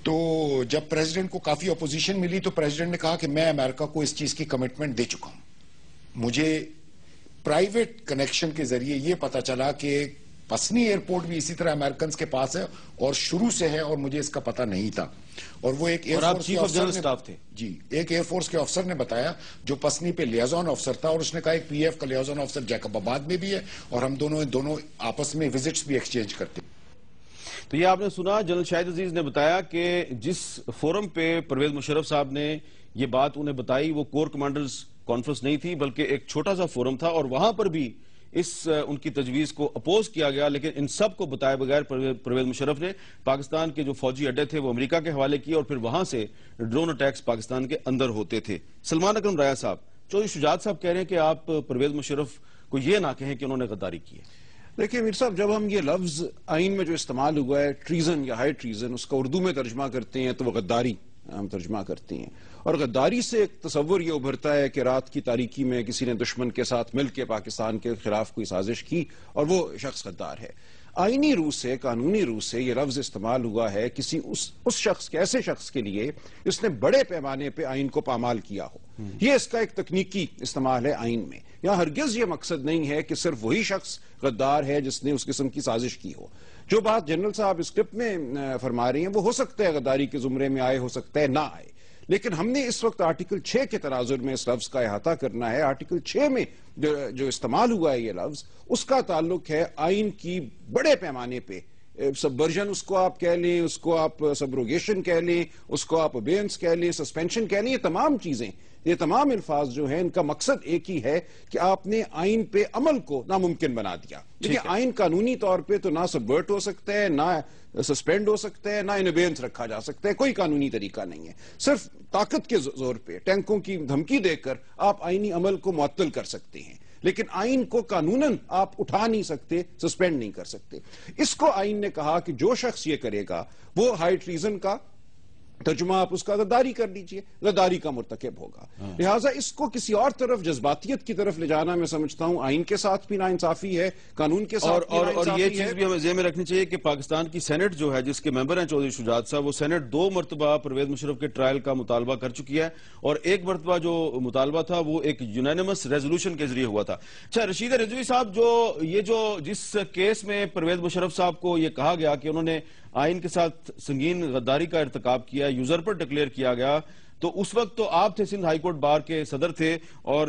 L: تو جب پریزیڈنٹ کو کافی اپوزیشن ملی تو پریزیڈنٹ نے کہا کہ میں امریکہ کو اس چیز کی کمٹمنٹ دے چکا ہوں. مجھے پرائیویٹ کنیکشن کے ذریعے یہ پتا چلا کہ پسنی ایئرپورٹ بھی اسی طرح امریکنز کے پاس ہے اور شروع سے ہے اور مجھے اس کا پتہ نہیں تھا. اور وہ ایک ایئر فورس کے افسر نے جی ایک ایئر فورس کے افسر نے بتایا جو پسنی پہ لیازون افسر تھا اور اس نے کہا ایک پی ایف کا لیازون افسر جیکب آباد میں بھی ہے اور ہم دونوں آپس میں وزٹس بھی ایکسچینج کرتے.
B: تو یہ آپ نے سنا جنرل شاہد عزیز نے بتایا کہ جس فورم پہ پرویز مشرف صاحب نے یہ بات انہیں بتائی وہ کور کمانڈرز کانفرنس نہیں تھی بلکہ ایک چھوٹا سا فورم تھا اور وہاں پر بھی ان کی تجویز کو اپوز کیا گیا. لیکن ان سب کو بتائے بغیر پرویز مشرف نے پاکستان کے جو فوجی اڈے تھے وہ امریکہ کے حوالے کیے اور پھر وہاں سے ڈرون اٹیکس پاکستان کے اندر ہوتے تھے. سلمان اکرم رایا صاحب، چودھری شجاعت صاحب کہہ رہے ہیں کہ آپ پرویز مشرف کو یہ نہ کہیں کہ انہوں نے غداری کی ہے.
E: دیکھیں میر صاحب، جب ہم یہ لفظ آئین میں جو استعمال ہوا ہے ٹریزن یا ہائی ٹریزن، اس کا اردو میں ترجمہ کرتے ہیں تو وہ غداری ہم ترجمہ کرتے ہیں. اور غداری سے ایک تصور یہ ابھرتا ہے کہ رات کی تاریکی میں کسی نے دشمن کے ساتھ مل کے پاکستان کے خلاف کوئی سازش کی اور وہ شخص غدار ہے. آئینی روح سے، قانونی روح سے یہ لفظ استعمال ہوا ہے کسی اس شخص کے، ایسے شخص کے لیے جس نے بڑے پیمانے پہ آئین کو پامال کیا ہو. یہ اس کا ایک تکنیکی استعمال ہے آئین میں. یہاں ہرگز یہ مقصد نہیں ہے کہ صرف وہی شخص غدار ہے جس نے اس قسم کی سازش کی ہو. جو بات جنرل صاحب اس کلپ میں فرما رہے ہیں وہ ہو سکتا ہے غداری کے زمرے میں آئے، ہو سکتا ہے نہ آئے، لیکن ہم نے اس وقت آرٹیکل 6 کے تناظر میں اس لفظ کا احاطہ کرنا ہے. آرٹیکل 6 میں جو استعمال ہوا ہے یہ لفظ، اس کا تعلق ہے آئین کی بڑے پیمانے پہ سبورژن اس کو آپ کہہ لیں، اس کو آپ سبروگیشن کہہ لیں، اس کو آپ ابینس کہہ لیں، سسپینشن کہہ لیں، یہ تمام چیزیں، یہ تمام الفاظ جو ہیں ان کا مقصد ایک ہی ہے کہ آپ نے آئین پہ عمل کو ناممکن بنا دیا. دیکھیں آئین قانونی طور پہ تو نہ سبورٹ ہو سکتا ہے، نہ سسپینڈ ہو سکتا ہے، نہ ان ابینس رکھا جا سکتا ہے، کوئی قانونی طریقہ نہیں ہے. صرف طاقت کے زور پہ ٹینکوں کی دھمکی دے کر آپ آئینی عمل کو معطل کر سکتے ہیں، لیکن آئین کو قانوناً آپ اٹھا نہیں سکتے، سسپینڈ نہیں کر سکتے. اس کو آئین نے کہا کہ جو شخص یہ کرے گا وہ ہائی ٹریزن کا ترجمہ آپ اس کا غداری کر لیجئے، غداری کا مرتکب ہوگا. لہٰذا اس کو کسی اور طرف، جذباتیت کی طرف لے جانا میں سمجھتا ہوں آئین کے ساتھ بھی ناانصافی ہے، قانون کے ساتھ بھی ناانصافی ہے.
B: اور یہ چیز بھی ہمیں ذہن میں رکھنی چاہیے کہ پاکستان کی سینٹ جو ہے جس کے ممبر ہیں چودھری شجاعت صاحب، وہ سینٹ 2 مرتبہ پرویز مشرف کے ٹرائل کا مطالبہ کر چکی ہے، اور ایک مرتبہ جو مطالبہ تھا وہ ایک یونینیمس ریزولوشن کے ذریعے ہوا تھا. اچھا رشید رضوی صاحب، جس کیس میں پرویز مشرف صاحب کو یہ کہا گیا کہ انہوں نے آئین کے ساتھ سنگین غداری کا ارتکاب کیا، یوزر پر ڈکلیئر کیا گیا، تو اس وقت تو آپ تھے سندھ ہائی کورٹ بار کے صدر تھے اور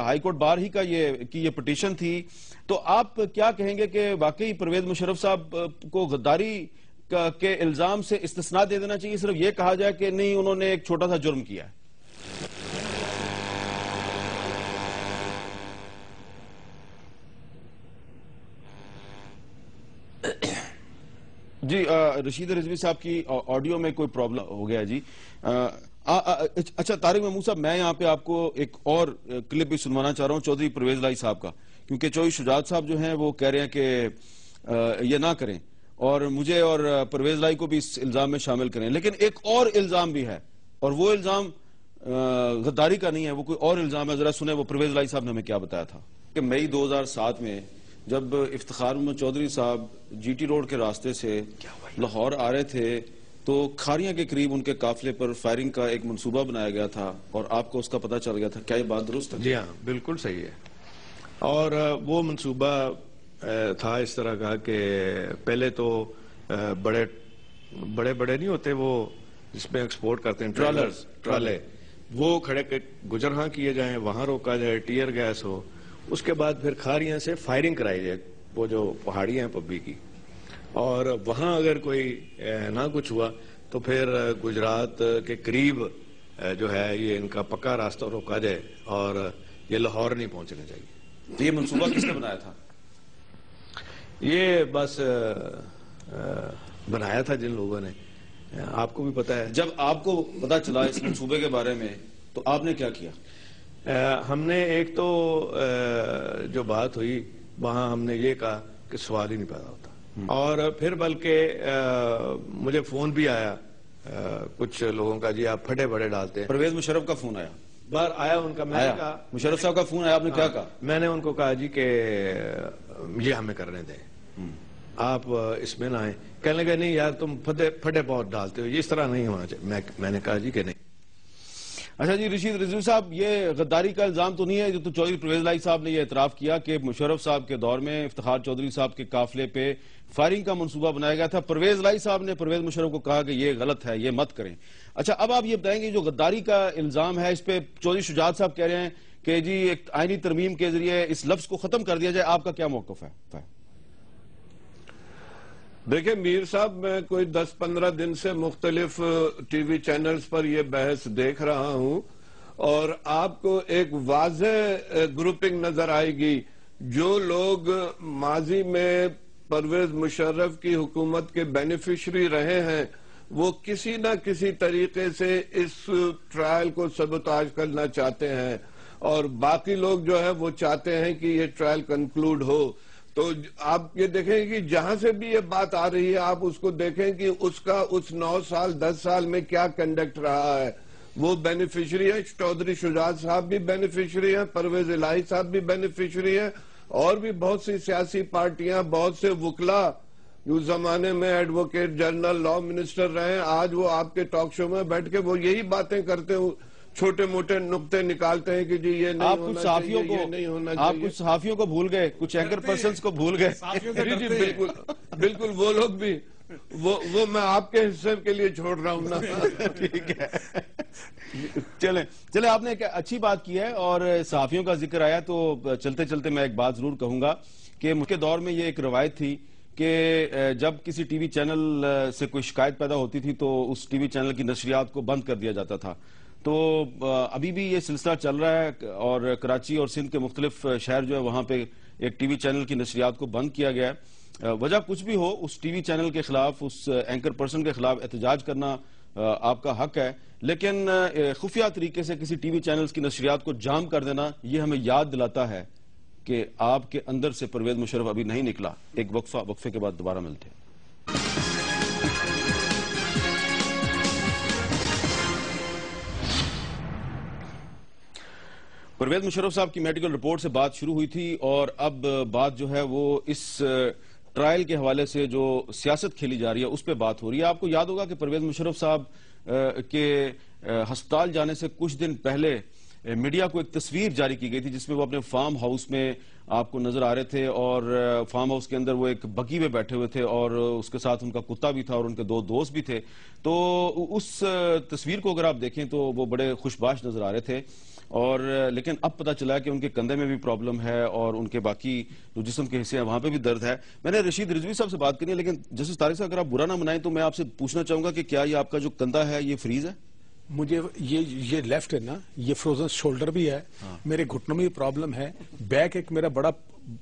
B: ہائی کورٹ بار ہی کا یہ پٹیشن تھی، تو آپ کیا کہیں گے کہ واقعی پرویز مشرف صاحب کو غداری کے الزام سے استثناء دے دینا چاہیے، صرف یہ کہا جائے کہ نہیں انہوں نے ایک چھوٹا سا جرم کیا ہے؟ جی رشید رضوی صاحب کی آڈیو میں کوئی پرابلم ہو گیا جی. اچھا طارق محمود صاحب، میں یہاں پہ آپ کو ایک اور کلپ بھی سنوانا چاہ رہا ہوں چودھری پرویز لائی صاحب کا، کیونکہ چودھری شجاعت صاحب جو ہیں وہ کہہ رہے ہیں کہ یہ نہ کریں اور مجھے اور پرویز لائی کو بھی اس الزام میں شامل کریں. لیکن ایک اور الزام بھی ہے اور وہ الزام غداری کا نہیں ہے، وہ کوئی اور الزام ہے. ذرا سنیں وہ پرویز لائی صاحب نے ہمیں کیا بتایا تھا. کہ مئی 2007 میں جب افتخار محمد چودھری صاحب جی ٹی روڈ کے راستے سے لاہور آ رہے تھے تو کھاریاں کے قریب ان کے قافلے پر فائرنگ کا ایک منصوبہ بنایا گیا تھا اور آپ کو اس کا پتہ چل گیا تھا، کیا یہ بات درست ہے؟
F: جی ہاں، بالکل صحیح ہے. اور وہ منصوبہ تھا اس طرح کا کہ پہلے تو بڑے نہیں ہوتے وہ جس میں ایکسپورٹ کرتے ہیں ٹرالے، وہ کھڑے گجرہاں کیے جائیں، وہاں روکا جائے، ٹیئر گیس ہو، اس کے بعد پھر کھاریاں سے فائرنگ کرائی جائے، وہ جو پہاڑیاں ہیں پبی کی، اور وہاں اگر کوئی نہ کچھ ہوا تو پھر گجرات کے قریب جو ہے یہ ان کا پکا راستہ روکا جائے اور یہ لاہور نہیں پہنچنے چاہیے.
B: یہ منصوبہ کس نے بنایا تھا؟
F: یہ بس بنایا تھا جن لوگوں نے، آپ کو بھی پتا ہے.
B: جب آپ کو پتا چلا اس منصوبے کے بارے میں تو آپ نے کیا کیا؟
F: ہم نے ایک تو جو بات ہوئی وہاں ہم نے یہ کہا کہ سوال ہی نہیں پیدا ہوتا، اور پھر بلکہ مجھے فون بھی آیا کچھ لوگوں کا، جی آپ پھٹے بڑے ڈالتے ہیں.
B: پرویز مشرف کا فون آیا؟
F: بار آیا ان کا. میں نے کہا
B: مشرف صاحب کا فون آیا، آپ نے کیا کہا؟
F: میں نے ان کو کہا جی کہ یہ ہمیں کرنے دیں، آپ اس میں نہ آئیں. کہنے لگے نہیں یار تم پھٹے بہت ڈالتے ہو، یہ اس طرح نہیں ہونا چاہیے. میں نے کہا جی کہ نہیں.
B: اچھا جی رشید رضوی صاحب، یہ غداری کا الزام تو نہیں ہے جو تو چودھری پرویز لائی صاحب نے یہ اعتراف کیا کہ مشرف صاحب کے دور میں افتخار چودھری صاحب کے قافلے پہ فائرنگ کا منصوبہ بنایا گیا تھا. پرویز لائی صاحب نے پرویز مشرف کو کہا کہ یہ غلط ہے، یہ مت کریں. اچھا اب آپ یہ بتائیں گے جو غداری کا الزام ہے اس پہ چودھری شجاعت صاحب کہہ رہے ہیں کہ جی ایک آئینی ترمیم کے ذریعے اس لفظ کو ختم کر دیا جائے، آپ کا کیا موقف ہے؟
F: دیکھیں میر صاحب، میں کوئی 10-15 دن سے مختلف ٹی وی چینلز پر یہ بحث دیکھ رہا ہوں اور آپ کو ایک واضح گروپنگ نظر آئے گی. جو لوگ ماضی میں پرویز مشرف کی حکومت کے بینیفیشری رہے ہیں وہ کسی نہ کسی طریقے سے اس ٹرائل کو سبوتاژ کرنا چاہتے ہیں، اور باقی لوگ جو ہے وہ چاہتے ہیں کہ یہ ٹرائل کنکلوڈ ہو. تو آپ یہ دیکھیں کہ جہاں سے بھی یہ بات آ رہی ہے آپ اس کو دیکھیں کہ اس کا اس 9 سال 10 سال میں کیا کنڈکٹ رہا ہے. وہ بینیفیشری ہے, چودھری شجاعت صاحب بھی بینیفیشری ہیں, پرویز الہی صاحب بھی بینیفیشری ہیں, اور بھی بہت سی سیاسی پارٹیاں, بہت سے وکلا جو زمانے میں ایڈوکیٹ جنرل لا منسٹر رہے ہیں, آج وہ آپ کے ٹاک شو میں بیٹھ کے وہ یہی باتیں کرتے ہیں, چھوٹے موٹے نقطے نکالتے ہیں کہ جی یہ نہیں ہونا چاہیے, یہ نہیں ہونا چاہیے.
B: آپ کچھ صحافیوں کو بھول گئے, کچھ اینکر پرسنز کو بھول گئے.
F: جی بالکل وہ لوگ بھی, وہ میں آپ کے حصے کے لیے چھوڑ رہا ہوں نا.
B: ٹھیک ہے, چلیں آپ نے ایک اچھی بات کی ہے, اور صحافیوں کا ذکر آیا تو چلتے چلتے میں ایک بات ضرور کہوں گا کہ مجھ کے دور میں یہ ایک روایت تھی کہ جب کسی ٹی وی چینل سے کوئی شکایت پیدا ہوتی تھی تو اس ٹی وی چینل کی نشریات کو بند کر دیا جاتا تھا. تو ابھی بھی یہ سلسلہ چل رہا ہے, اور کراچی اور سندھ کے مختلف شہر جو ہے وہاں پہ ایک ٹی وی چینل کی نشریات کو بند کیا گیا ہے. وجہ کچھ بھی ہو, اس ٹی وی چینل کے خلاف, اس اینکر پرسن کے خلاف احتجاج کرنا آپ کا حق ہے, لیکن خفیہ طریقے سے کسی ٹی وی چینلز کی نشریات کو جام کر دینا یہ ہمیں یاد دلاتا ہے کہ آپ کے اندر سے پرویز مشرف ابھی نہیں نکلا. ایک وقفے کے بعد دوبارہ ملتے ہیں. پرویز مشرف صاحب کی میڈیکل رپورٹ سے بات شروع ہوئی تھی, اور اب بات جو ہے وہ اس ٹرائل کے حوالے سے جو سیاست کھیلی جا رہی ہے اس پہ بات ہو رہی ہے. آپ کو یاد ہوگا کہ پرویز مشرف صاحب کے ہسپتال جانے سے کچھ دن پہلے میڈیا کو ایک تصویر جاری کی گئی تھی جس میں وہ اپنے فارم ہاؤس میں آپ کو نظر آ رہے تھے, اور فارم ہاؤس کے اندر وہ ایک بگی میں بیٹھے ہوئے تھے, اور اس کے ساتھ ان کا کتا بھی تھا اور ان کے 2 دوست بھی تھے. تو اس تصویر کو اگر آپ دیکھیں تو وہ بڑے خوشباش نظر آ رہے تھے, اور لیکن اب پتہ چلا کہ ان کے کندھے میں بھی پرابلم ہے, اور ان کے باقی جو جسم کے حصے ہیں وہاں پہ بھی درد ہے. میں نے رشید رضوی صاحب سے بات کرنی ہے, لیکن جسٹس طارق صاحب اگر آپ برا نہ منائیں تو میں آپ سے پوچھنا چاہوں گا کہ کیا یہ آپ کا جو کندھا ہے یہ فریز ہے؟
D: مجھے یہ لیفٹ ہے نا, یہ فروزن شولڈر بھی ہے, میرے گھٹنوں میں بھی پرابلم ہے, بیک ایک میرا بڑا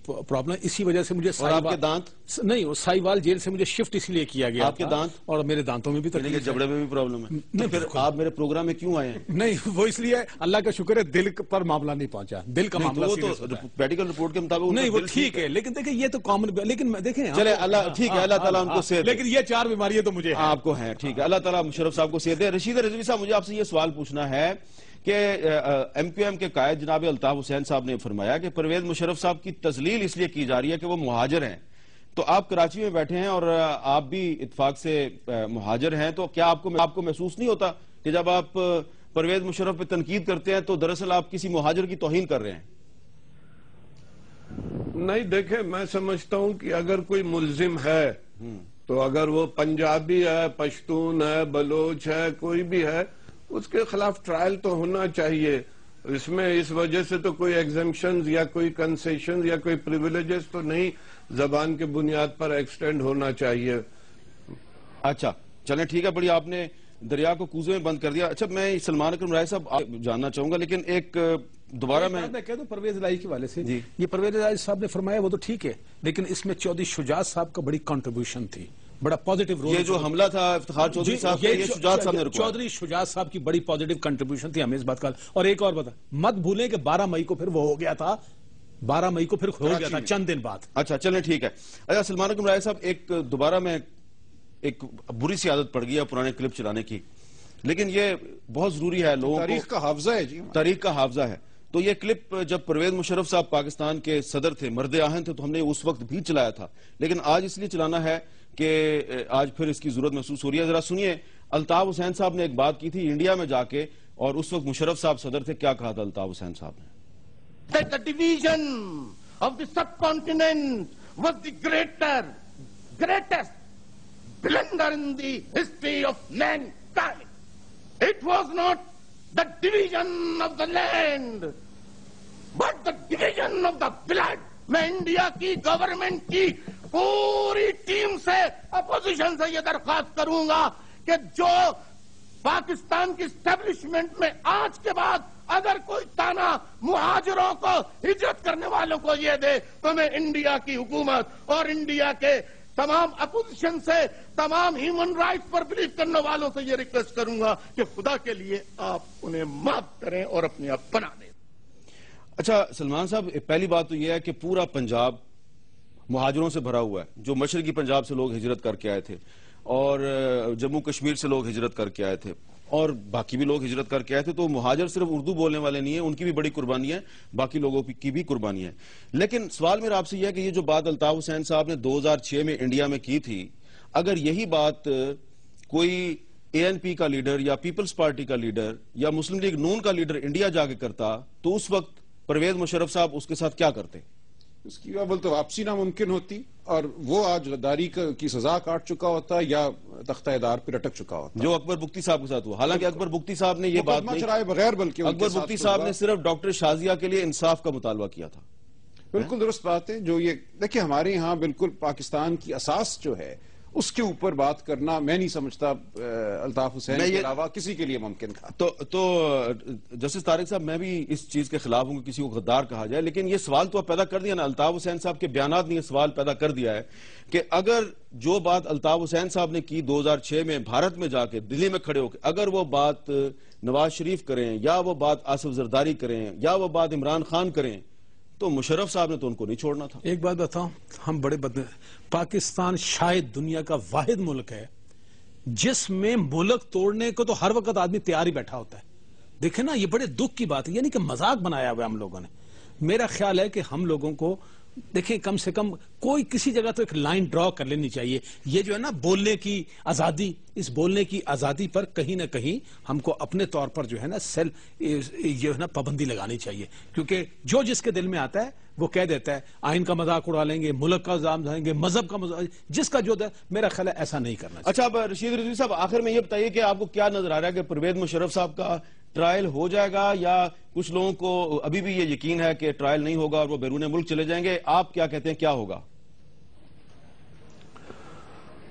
D: پرابلم ہے, اسی وجہ سے مجھے
B: اور آپ کے دانت
D: نہیں, وہ سائیوال جیل سے مجھے شفٹ اس لیے کیا گیا.
B: آپ کے دانت
D: اور میرے دانتوں میں بھی
B: تکلیف ہے, جبڑے میں بھی پرابلم ہے. نہیں پھر آپ میرے پروگرام میں کیوں آئے ہیں؟
D: نہیں وہ اس لیے اللہ کا شکر ہے دل پر معاملہ نہیں پہنچا, دل کا معاملہ
B: تو میڈیکل رپورٹ کے مطابق
D: نہیں وہ ٹھیک ہے, لیکن دیکھیں یہ تو کامن, لیکن دیکھیں
B: چلے اللہ ٹھیک ہے, اللہ تعالیٰ ان کو صحت,
D: لیکن یہ 4 بیماریاں تو مجھے
B: آپ کو ہیں, ٹھیک ہے, اللہ تعالیٰ مشرف صاحب کو صحت دے. رشید رضوی صاحب مجھے آپ سے یہ سوال پوچھنا ہے کہ ایم کیو ایم کے قائد جناب الطاف حسین صاحب نے فرمایا کہ پرویز مشرف صاحب کی تذلیل اس لیے کی جا رہی ہے کہ وہ مہاجر ہیں. تو آپ کراچی میں بیٹھے ہیں اور آپ بھی اتفاق سے مہاجر ہیں, تو کیا آپ کو محسوس نہیں ہوتا کہ جب آپ پرویز مشرف پہ تنقید کرتے ہیں تو دراصل آپ کسی مہاجر کی توہین کر رہے ہیں؟
F: نہیں دیکھیں, میں سمجھتا ہوں کہ اگر کوئی ملزم ہے تو اگر وہ پنجابی ہے, پشتون ہے, بلوچ ہے, کوئی بھی ہے, اس کے خلاف ٹرائل تو ہونا چاہیے. اس میں اس وجہ سے تو کوئی ایگزمپشنز یا کوئی کنسیشنز یا کوئی پریویلیجز تو نہیں زبان کے بنیاد پر ایکسٹینڈ ہونا چاہیے.
B: اچھا چلیں ٹھیک ہے, بڑی آپ نے دریا کو کوزے میں بند کر دیا. اچھا میں سلمان اکرم رائے صاحب جاننا چاہوں گا, لیکن ایک دوبارہ میں
D: کہہ دوں پرویز الہی کے والے سے, یہ پرویز الہی صاحب نے فرمایا وہ تو ٹھیک ہے, لیکن اس میں چودھری شجاعت صاحب کا بڑی کنٹریبیوشن تھی, بڑا پازیٹیو رول.
B: یہ جو حملہ تھا افتخار چودھری صاحب کا, یہ شجاعت صاحب نے رکوایا.
D: چودھری شجاعت صاحب کی بڑی پازیٹیو کنٹریبیوشن تھی, ہمیں اس بات کا. اور ایک اور بتا, مت بھولیں کہ 12 مئی کو پھر وہ ہو گیا تھا, 12 مئی کو پھر ہو گیا تھا چند دن بعد.
B: اچھا چلیں ٹھیک ہے. اچھا سلمان اکرم رائے صاحب, ایک دوبارہ میں ایک بری سی عادت پڑ گئی ہے پرانے کلپ چلانے کی, لیکن یہ بہت ضروری ہے لوگوں کو,
E: تاریخ کا حافظہ ہے جی,
B: تاریخ کا حافظہ ہے. تو یہ کلپ جب پرویز مشرف صاحب پاکستان کے صدر تھے, مرد آہن تھے, تو ہم نے اس وقت بھی چلایا تھا, لیکن آج اس لیے چلانا ہے کہ آج پھر اس کی ضرورت محسوس ہو رہی ہے. ذرا سنیے, الطاف حسین صاحب نے ایک بات کی تھی انڈیا میں جا کے, اور اس وقت مشرف صاحب صدر تھے, کیا کہا تھا الطاف حسین صاحب نے؟
M: That the division of the subcontinent was the greatest blunder in the history of mankind. It was not the division of the land, but the division of the blood. میں انڈیا کی گورنمنٹ کی پوری ٹیم سے, اپوزیشن سے یہ درخواست کروں گا کہ جو پاکستان کی اسٹیبلشمنٹ میں آج کے بعد اگر کوئی تانا مہاجروں کو, ہجرت کرنے والوں کو یہ دے, تو میں انڈیا کی حکومت اور انڈیا کے تمام اپوزیشن سے, تمام ہیومن رائٹس پر بلیو کرنے والوں سے یہ ریکویسٹ کروں گا کہ خدا کے لیے آپ انہیں معاف کریں اور اپنے آپ بنا دیں.
B: اچھا سلمان صاحب, پہلی بات تو یہ ہے کہ پورا پنجاب مہاجروں سے بھرا ہوا ہے، جو مشرقی پنجاب سے لوگ ہجرت کر کے آئے تھے اور جموں کشمیر سے لوگ ہجرت کر کے آئے تھے اور باقی بھی لوگ ہجرت کر کے آئے تھے، تو مہاجر صرف اردو بولنے والے نہیں ہیں، ان کی بھی بڑی قربانی ہے، باقی لوگوں کی بھی قربانی ہے۔ لیکن سوال میرا آپ سے یہ ہے کہ یہ جو بات الطاف حسین صاحب نے 2006 میں انڈیا میں کی تھی، اگر یہی بات کوئی اے این پی کا لیڈر یا پیپلز پارٹی کا لیڈر یا مسلم لیگ نون کا لیڈر انڈیا جا کے کرتا تو اس وقت پرویز مشرف صاحب اس کے ساتھ کیا کرتے؟
E: اس کی اول تو واپسی ناممکن ہوتی اور وہ آج غداری کی سزا کاٹ چکا ہوتا یا تختہ ادار پہ لٹک چکا ہوتا،
B: جو اکبر بگٹی صاحب کے ساتھ ہوا۔ حالانکہ اکبر بگٹی صاحب نے یہ بات نہیں
E: چرائے بغیر بلکہ
B: اکبر بگٹی صاحب نے صرف ڈاکٹر شازیہ کے لیے انصاف کا مطالبہ کیا تھا۔
E: بالکل درست بات ہے۔ جو یہ دیکھیں ہمارے یہاں بالکل پاکستان کی اساس جو ہے اس کے اوپر بات کرنا میں نہیں سمجھتا الطاف حسین کے علاوہ کسی کے لیے ممکن تھا۔
B: تو جسٹس طارق صاحب، میں بھی اس چیز کے خلاف ہوں کہ کسی کو غدار کہا جائے، لیکن یہ سوال تو پیدا کر دیا نا، الطاف حسین صاحب کے بیانات نے یہ سوال پیدا کر دیا ہے کہ اگر جو بات الطاف حسین صاحب نے کی 2006 میں بھارت میں جا کے دلی میں کھڑے ہو کے، اگر وہ بات نواز شریف کریں یا وہ بات آصف زرداری کریں یا وہ بات عمران خان کریں تو مشرف صاحب نے تو ان کو نہیں چھوڑنا تھا۔
D: ایک بات بتاؤں، ہم بڑے پاکستان شاید دنیا کا واحد ملک ہے جس میں ملک توڑنے کو تو ہر وقت آدمی تیار ہی بیٹھا ہوتا ہے۔ دیکھیں نا، یہ بڑے دکھ کی بات ہے، یعنی کہ مذاق بنایا ہوا ہے ہم لوگوں نے۔ میرا خیال ہے کہ ہم لوگوں کو دیکھیں کم سے کم کوئی کسی جگہ تو ایک لائن ڈرا کر لینی چاہیے۔ یہ جو ہے نا بولنے کی آزادی، اس بولنے کی آزادی پر کہیں نہ کہیں ہم کو اپنے طور پر جو ہے نا یہ ہے نا پابندی لگانی چاہیے، کیونکہ جو جس کے دل میں آتا ہے وہ کہہ دیتا ہے، آئین کا مذاق اڑا لیں گے، ملک کا الزام لگائیں گے، مذہب کا مذاق، جس کا جو میرا خیال ہے ایسا نہیں کرنا چاہیے۔
B: اچھا، اب رشید رضوی صاحب آخر میں یہ بتائیے کہ آپ کو کیا نظر آ رہا ہے کہ پرویز مشرف صاحب کا ٹرائل ہو جائے گا یا کچھ لوگوں کو ابھی بھی یہ یقین ہے کہ ٹرائل نہیں ہوگا اور وہ بیرون ملک چلے جائیں گے؟ آپ کیا کہتے ہیں کیا ہوگا؟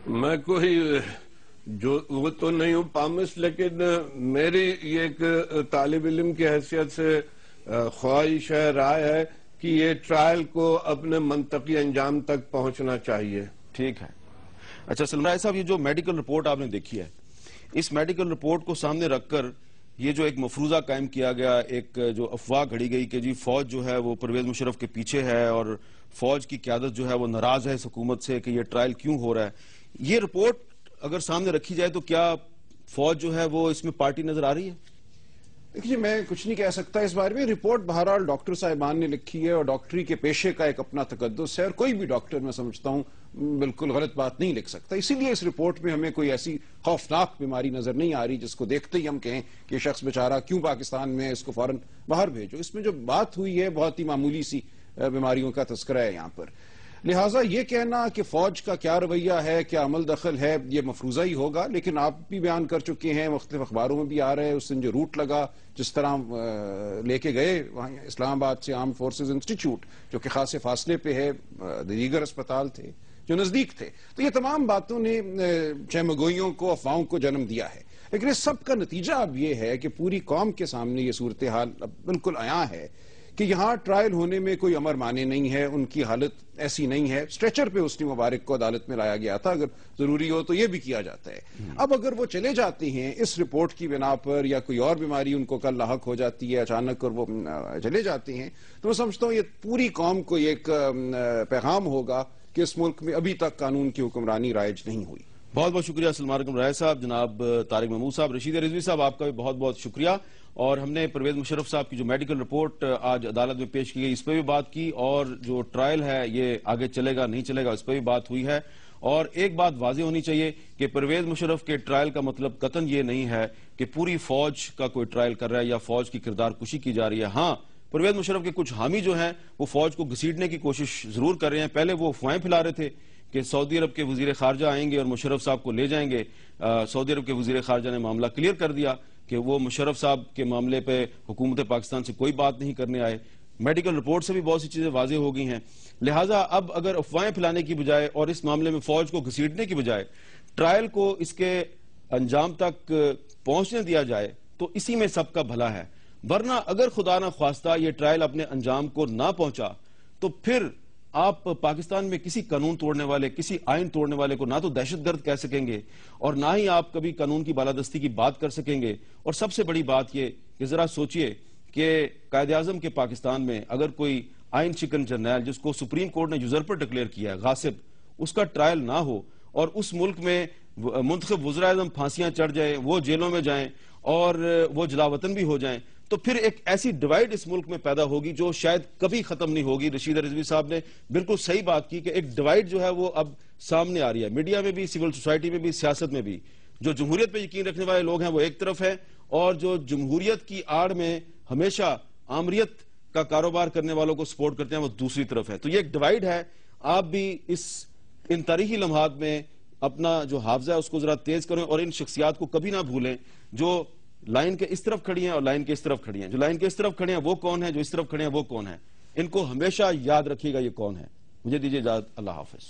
F: میں کوئی جو وہ تو نہیں ہوں پامس، لیکن میری یہ ایک طالب علم کی حیثیت سے خواہش ہے، رائے ہے کہ یہ ٹرائل کو اپنے منطقی انجام تک پہنچنا چاہیے۔
B: ٹھیک ہے۔ اچھا سلمان رائے صاحب، یہ جو میڈیکل رپورٹ آپ نے دیکھی ہے، اس میڈیکل رپورٹ کو سامنے رکھ کر یہ جو ایک مفروضہ قائم کیا گیا، ایک جو افواہ گھڑی گئی کہ جی فوج جو ہے وہ پرویز مشرف کے پیچھے ہے اور فوج کی قیادت جو ہے وہ ناراض ہے اس حکومت سے کہ یہ ٹرائل کیوں ہو رہا ہے، یہ رپورٹ اگر سامنے رکھی جائے تو کیا فوج جو ہے وہ اس میں پارٹی نظر آ رہی ہے؟
E: دیکھیے، میں کچھ نہیں کہہ سکتا اس بارے میں۔ رپورٹ بہرحال ڈاکٹر صاحبان نے لکھی ہے اور ڈاکٹری کے پیشے کا ایک اپنا تقدس ہے، اور کوئی بھی ڈاکٹر میں سمجھتا ہوں بالکل غلط بات نہیں لکھ سکتا۔ اسی لیے اس رپورٹ میں ہمیں کوئی ایسی خوفناک بیماری نظر نہیں آ رہی جس کو دیکھتے ہی ہم کہیں کہ یہ شخص بیچارہ کیوں پاکستان میں، اس کو فوراً باہر بھیجو۔ اس میں جو بات ہوئی ہے بہت ہی معمولی سی بیماریوں کا تذکرہ ہے یہاں پر، لہٰذا یہ کہنا کہ فوج کا کیا رویہ ہے، کیا عمل دخل ہے، یہ مفروضہ ہی ہوگا۔ لیکن آپ بھی بیان کر چکے ہیں، مختلف اخباروں میں بھی آ رہے ہیں، اس دن جو روٹ لگا، جس طرح لے کے گئے وہاں اسلام آباد سے آرمڈ فورسز انسٹیٹیوٹ جو کہ خاصے فاصلے پہ ہے، دیگر اسپتال تھے جو نزدیک تھے، تو یہ تمام باتوں نے چہمگوئیوں کو، افواہوں کو جنم دیا ہے۔ لیکن اس سب کا نتیجہ اب یہ ہے کہ پوری قوم کے سامنے یہ صورتحال اب بالکل عیاں ہے کہ یہاں ٹرائل ہونے میں کوئی امر مانے نہیں ہے، ان کی حالت ایسی نہیں ہے۔ اسٹریچر پہ حسنی مبارک کو عدالت میں لایا گیا تھا، اگر ضروری ہو تو یہ بھی کیا جاتا ہے۔ اب اگر وہ چلے جاتے ہیں اس رپورٹ کی بنا پر یا کوئی اور بیماری ان کو کل لاحق ہو جاتی ہے اچانک اور وہ چلے جاتے ہیں، تو میں سمجھتا ہوں یہ پوری قوم کو ایک پیغام ہوگا کہ اس ملک میں ابھی تک قانون کی حکمرانی رائج نہیں ہوئی۔
B: بہت بہت شکریہ سلمان رائے صاحب، جناب طارق محمود صاحب، رشید رضوی صاحب، آپ کا بھی بہت بہت شکریہ۔ اور ہم نے پرویز مشرف صاحب کی جو میڈیکل رپورٹ آج عدالت میں پیش کی گئی اس پہ بھی بات کی، اور جو ٹرائل ہے یہ آگے چلے گا نہیں چلے گا اس پہ بھی بات ہوئی ہے۔ اور ایک بات واضح ہونی چاہیے کہ پرویز مشرف کے ٹرائل کا مطلب قطعاً یہ نہیں ہے کہ پوری فوج کا کوئی ٹرائل کر رہا ہے یا فوج کی کردار کشی کی جا رہی ہے۔ ہاں، پرویز مشرف کے کچھ حامی جو ہیں وہ فوج کو گھسیٹنے کی کوشش ضرور کر رہے ہیں۔ پہلے وہ افواہیں پھیلا رہے تھے کہ سعودی عرب کے وزیر خارجہ آئیں گے اور مشرف صاحب کو لے جائیں گے۔ سعودی عرب کے وزیر خارجہ نے معاملہ کلیئر کر دیا کہ وہ مشرف صاحب کے معاملے پہ حکومت پاکستان سے کوئی بات نہیں کرنے آئے۔ میڈیکل رپورٹ سے بھی بہت سی چیزیں واضح ہو گئی ہیں، لہٰذا اب اگر افواہیں پھیلانے کی بجائے اور اس معاملے میں فوج کو گھسیٹنے کی بجائے ٹرائل کو اس کے انجام تک پہنچنے دیا جائے تو اسی میں سب کا بھلا ہے۔ ورنہ اگر خدا نہ خواستہ یہ ٹرائل اپنے انجام کو نہ پہنچا تو پھر آپ پاکستان میں کسی قانون توڑنے والے، کسی آئین توڑنے والے کو نہ تو دہشت گرد کہہ سکیں گے اور نہ ہی آپ کبھی قانون کی بالادستی کی بات کر سکیں گے۔ اور سب سے بڑی بات یہ کہ ذرا سوچئے کہ قائد اعظم کے پاکستان میں اگر کوئی آئین شکن جرنیل جس کو سپریم کورٹ نے یوزرپر ڈکلیئر کیا ہے، غاصب، اس کا ٹرائل نہ ہو اور اس ملک میں منتخب وزراء اعظم پھانسیاں چڑھ جائیں، وہ جیلوں میں جائیں اور وہ جلاوطن بھی ہو جائیں، تو پھر ایک ایسی ڈیوائیڈ اس ملک میں پیدا ہوگی جو شاید کبھی ختم نہیں ہوگی۔ رشید رضوی صاحب نے بالکل صحیح بات کی کہ ایک ڈیوائیڈ جو ہے وہ اب سامنے آ رہی ہے، میڈیا میں بھی، سول سوسائٹی میں بھی، سیاست میں بھی۔ جو جمہوریت پہ یقین رکھنے والے لوگ ہیں وہ ایک طرف ہیں، اور جو جمہوریت کی آڑ میں ہمیشہ آمریت کا کاروبار کرنے والوں کو سپورٹ کرتے ہیں وہ دوسری طرف ہے۔ تو یہ ایک ڈیوائیڈ ہے۔ آپ بھی ان تاریخی لمحات میں اپنا جو حافظہ ہے اس کو ذرا تیز کریں اور ان شخصیات کو کبھی نہ بھولیں جو لائن کے اس طرف کھڑی ہیں اور لائن کے اس طرف کھڑی ہیں۔ جو لائن کے اس طرف کھڑے ہیں وہ کون ہیں، جو اس طرف کھڑے ہیں وہ کون ہیں، ان کو ہمیشہ یاد رکھیے گا یہ کون ہے۔ مجھے دیجیے اجازت، اللہ حافظ۔